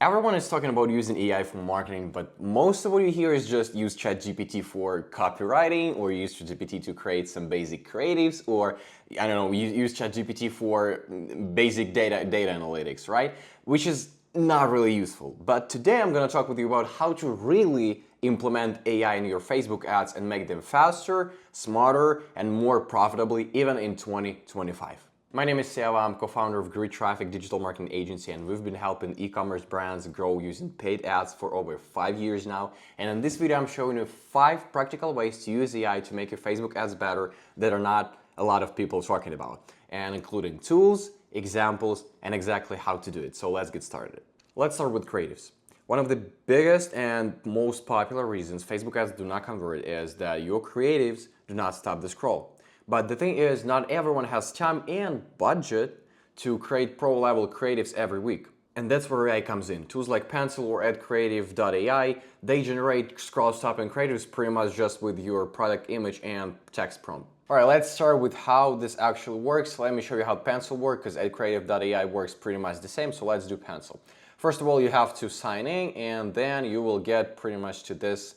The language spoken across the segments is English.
Everyone is talking about using AI for marketing, but most of what you hear is just use ChatGPT for copywriting, or use ChatGPT to create some basic creatives, or I don't know, use ChatGPT for basic data analytics, right? Which is not really useful. But today I'm going to talk with you about how to really implement AI in your Facebook ads and make them faster, smarter, and more profitably even in 2025. My name is Seva, I'm co-founder of Grid Traffic Digital Marketing Agency, and we've been helping e-commerce brands grow using paid ads for over 5 years now. And in this video I'm showing you 5 practical ways to use AI to make your Facebook ads better that are not a lot of people talking about, and including tools, examples, and exactly how to do it. So let's get started. Let's start with creatives. One of the biggest and most popular reasons Facebook ads do not convert is that your creatives do not stop the scroll. But the thing is, not everyone has time and budget to create pro-level creatives every week. And that's where AI comes in. Tools like Pencil or AdCreative.ai, they generate scroll-stopping creatives pretty much just with your product image and text prompt. Alright, let's start with how this actually works. Let me show you how Pencil works, because AdCreative.ai works pretty much the same, so let's do Pencil. First of all, you have to sign in, and then you will get pretty much to this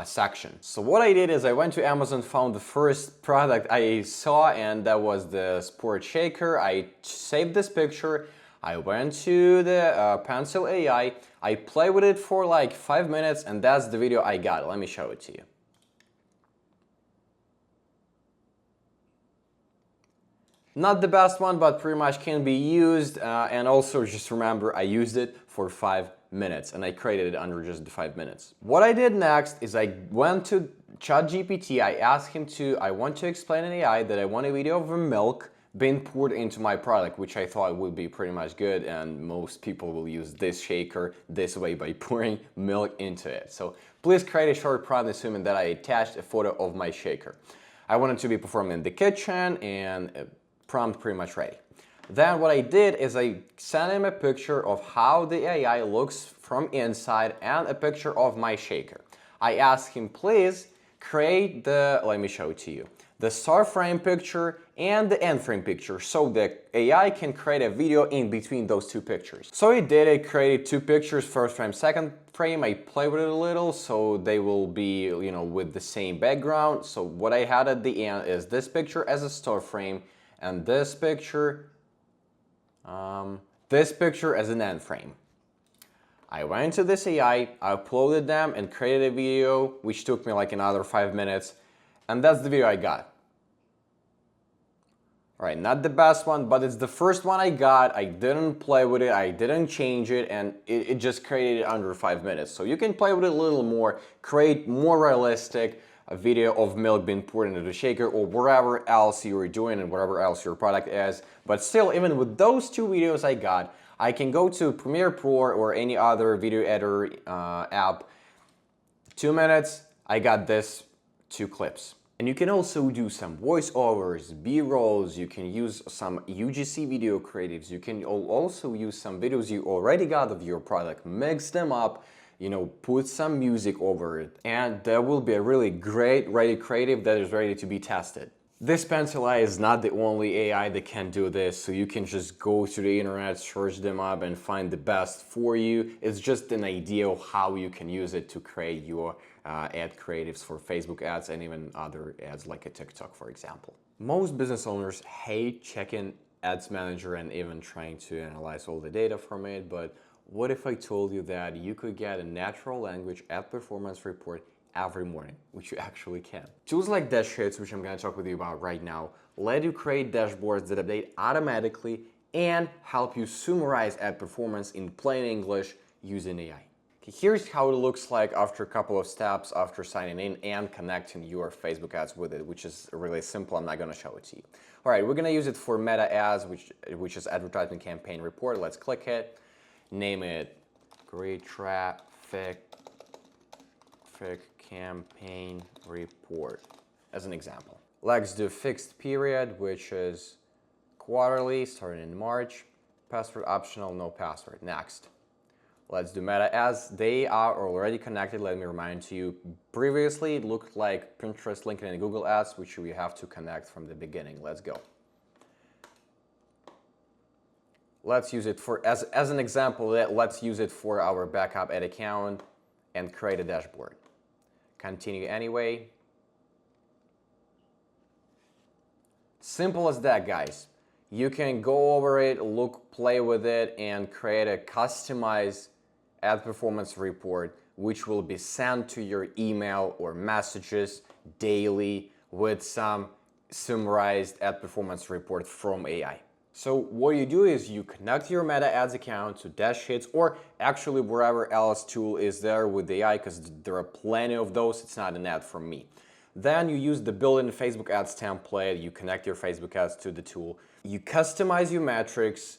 section. So what I did is I went to Amazon, found the first product I saw, and that was the sport shaker. I saved this picture. I went to the Pencil AI. I played with it for like 5 minutes, and that's the video I got. Let me show it to you. Not the best one, but pretty much can be used. And also just remember, I used it for 5 minutes and I created it under just the 5 minutes. What I did next is I went to ChatGPT. I asked him I want to explain in AI that I want a video of milk being poured into my product, which I thought would be pretty much good, and most people will use this shaker this way by pouring milk into it. So please create a short prompt assuming that I attached a photo of my shaker. I want it to be performed in the kitchen, and prompt pretty much ready. Then what I did is I sent him a picture of how the AI looks from inside and a picture of my shaker. I asked him, please create let me show it to you, the start frame picture and the end frame picture, so the AI can create a video in between those two pictures. So it did. It created 2 pictures, first frame, second frame. I played with it a little so they will be, you know, with the same background. So what I had at the end is this picture as a start frame, and this picture as an end frame. I went to this AI, I uploaded them and created a video, which took me like another 5 minutes, and that's the video I got. Alright, not the best one, but it's the first one I got. I didn't play with it, I didn't change it, and it just created it under 5 minutes. So you can play with it a little more, create more realistic a video of milk being poured into the shaker, or whatever else you're doing and whatever else your product is. But still, even with those 2 videos I got, I can go to Premiere Pro or any other video editor app. 2 minutes, I got this 2 clips. And you can also do some voiceovers, B-rolls, you can use some UGC video creatives, you can also use some videos you already got of your product, mix them up, you know, put some music over it, and there will be a really great ready creative that is ready to be tested. This Pencil AI is not the only AI that can do this, so you can just go to the internet, search them up, and find the best for you. It's just an idea of how you can use it to create your ad creatives for Facebook ads and even other ads like a TikTok, for example. Most business owners hate checking Ads Manager and even trying to analyze all the data from it, but what if I told you that you could get a natural language ad performance report every morning, which you actually can? Tools like Dashits, which I'm going to talk with you about right now, let you create dashboards that update automatically and help you summarize ad performance in plain English using AI. Okay, here's how it looks like after a couple of steps after signing in and connecting your Facebook ads with it, which is really simple. I'm not going to show it to you. All right, we're going to use it for Meta ads, which is advertising campaign report. Let's click it. Name it Grid Traffic Campaign Report as an example. Let's do fixed period, which is quarterly, starting in March. Password optional, no password. Next. Let's do Meta ads. They are already connected. Let me remind you, previously it looked like Pinterest, LinkedIn, and Google ads, which we have to connect from the beginning. Let's go. Let's use it for, as an example, let's use it for our backup ad account and create a dashboard. Continue anyway. Simple as that, guys. You can go over it, look, play with it, and create a customized ad performance report, which will be sent to your email or messages daily with some summarized ad performance report from AI. So what you do is you connect your Meta Ads account to Dash Hits or actually wherever else tool is there with AI, because there are plenty of those. It's not an ad from me. Then you use the built-in Facebook ads template, you connect your Facebook ads to the tool, you customize your metrics,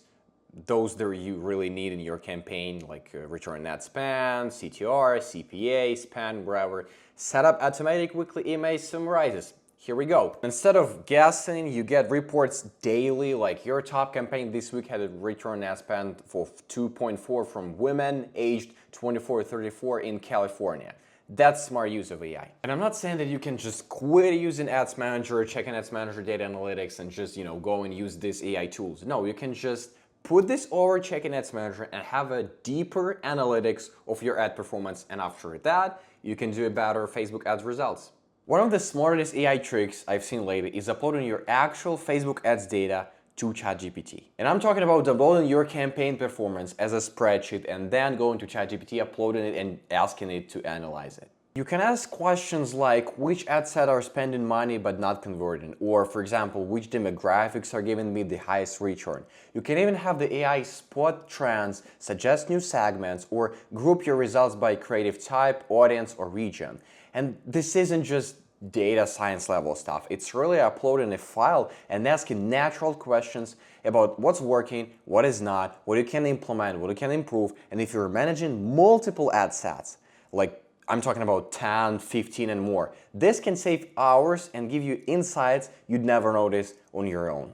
those that you really need in your campaign, like return on ad spend, CTR, CPA, spend, wherever. Set up automatic weekly email summarizes. Here we go. Instead of guessing, you get reports daily, like your top campaign this week had a return on ad spend for 2.4 from women aged 24 to 34 in California. That's smart use of AI. And I'm not saying that you can just quit using Ads Manager, checking Ads Manager data analytics, and just, go and use these AI tools. No, you can just put this over checking Ads Manager and have a deeper analytics of your ad performance. And after that, you can do a better Facebook ads results. One of the smartest AI tricks I've seen lately is uploading your actual Facebook ads data to ChatGPT. And I'm talking about downloading your campaign performance as a spreadsheet and then going to ChatGPT, uploading it and asking it to analyze it. You can ask questions like which ad set are spending money but not converting, or for example, which demographics are giving me the highest return. You can even have the AI spot trends, suggest new segments, or group your results by creative type, audience, or region. And this isn't just data science level stuff. It's really uploading a file and asking natural questions about what's working, what is not, what you can implement, what you can improve. And if you're managing multiple ad sets, like I'm talking about 10, 15 and more, this can save hours and give you insights you'd never notice on your own.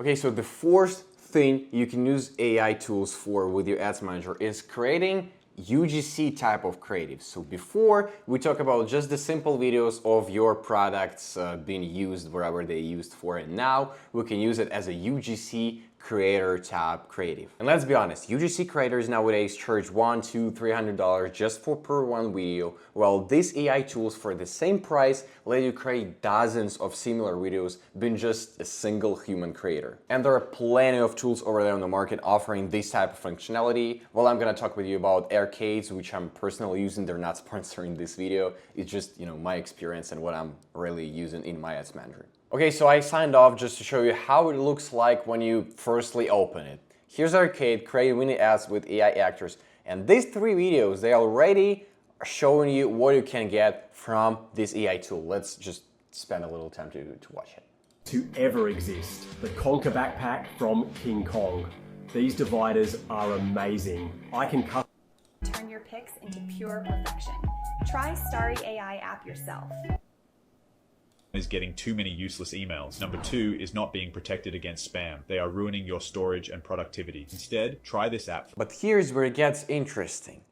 Okay, so the fourth thing you can use AI tools for with your ads manager is creating UGC type of creative. So before we talk about just the simple videos of your products being used wherever they're used for, and now we can use it as a UGC creator tab creative. And let's be honest, UGC creators nowadays charge $100, $200, $300 just for per one video, while these AI tools for the same price let you create dozens of similar videos being just a single human creator. And there are plenty of tools over there on the market offering this type of functionality. Well, I'm gonna talk with you about Arcades, which I'm personally using. They're not sponsoring this video. It's just, my experience and what I'm really using in my ads manager. Okay, so I signed off just to show you how it looks like when you firstly open it. Here's Arcade, create winning ads with AI actors. And these 3 videos, they already are showing you what you can get from this AI tool. Let's just spend a little time to watch it. To ever exist, the Conquer backpack from King Kong. These dividers are amazing. I can cut. Turn your pics into pure perfection. Try Starry AI app yourself. Is getting too many useless emails. Number 2 is not being protected against spam. They are ruining your storage and productivity. Instead, try this app. But here's where it gets interesting.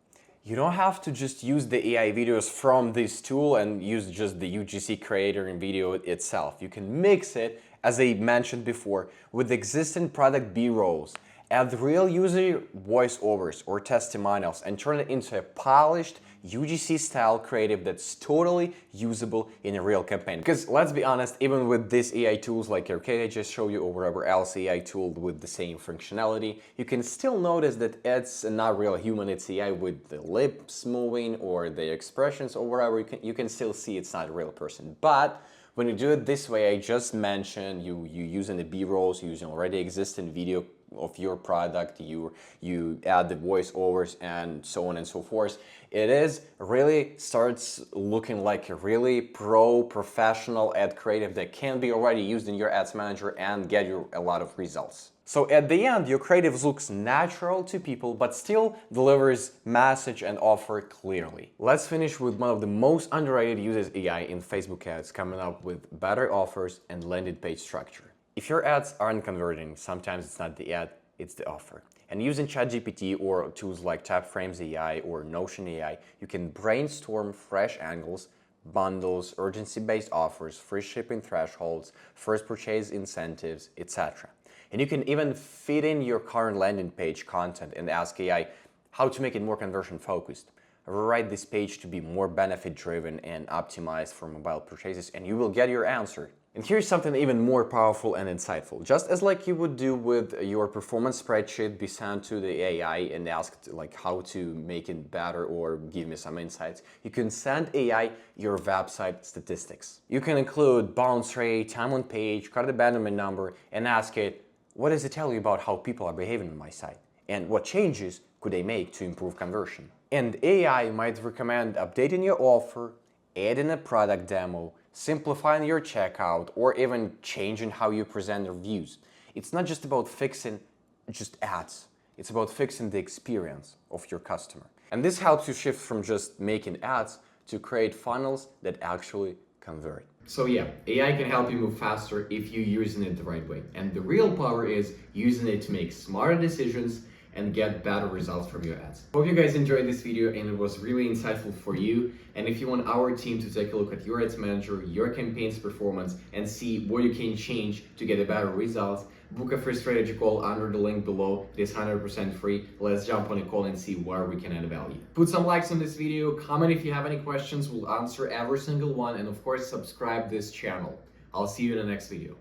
You don't have to just use the AI videos from this tool and use just the UGC creator and video itself. You can mix it, as I mentioned before, with existing product B-rolls, add real user voiceovers or testimonials, and turn it into a polished UGC style creative that's totally usable in a real campaign. Because let's be honest, even with these AI tools like Arcade I just showed you, or whatever else AI tool with the same functionality, you can still notice that it's not real human, it's AI with the lips moving or the expressions or whatever. You can still see it's not a real person. But when you do it this way, I just mentioned, you using the B-rolls, using already existing video of your product, you add the voiceovers and so on and so forth, it really starts looking like a really professional ad creative that can be already used in your ads manager and get you a lot of results. So at the end, your creative looks natural to people, but still delivers message and offer clearly. Let's finish with one of the most underrated uses AI in Facebook ads, coming up with better offers and landing page structure. If your ads aren't converting, sometimes it's not the ad, it's the offer. And using ChatGPT or tools like TapFrames AI or Notion AI, you can brainstorm fresh angles, bundles, urgency-based offers, free shipping thresholds, first purchase incentives, etc. And you can even feed in your current landing page content and ask AI how to make it more conversion focused. Rewrite this page to be more benefit driven and optimized for mobile purchases, and you will get your answer. And here's something even more powerful and insightful. Just as like you would do with your performance spreadsheet, be sent to the AI and asked like how to make it better or give me some insights, you can send AI your website statistics. You can include bounce rate, time on page, cart abandonment number, and ask it, what does it tell you about how people are behaving on my site? And what changes could they make to improve conversion? And AI might recommend updating your offer, adding a product demo, simplifying your checkout, or even changing how you present reviews. It's not just about fixing just ads. It's about fixing the experience of your customer. And this helps you shift from just making ads to create funnels that actually convert. So yeah, AI can help you move faster if you're using it the right way. And the real power is using it to make smarter decisions and get better results from your ads. Hope you guys enjoyed this video and it was really insightful for you. And if you want our team to take a look at your ads manager, your campaign's performance, and see what you can change to get a better results, book a free strategy call under the link below. It is 100% free. Let's jump on a call and see where we can add value. Put some likes on this video, comment if you have any questions, we'll answer every single one, and of course subscribe this channel. I'll see you in the next video.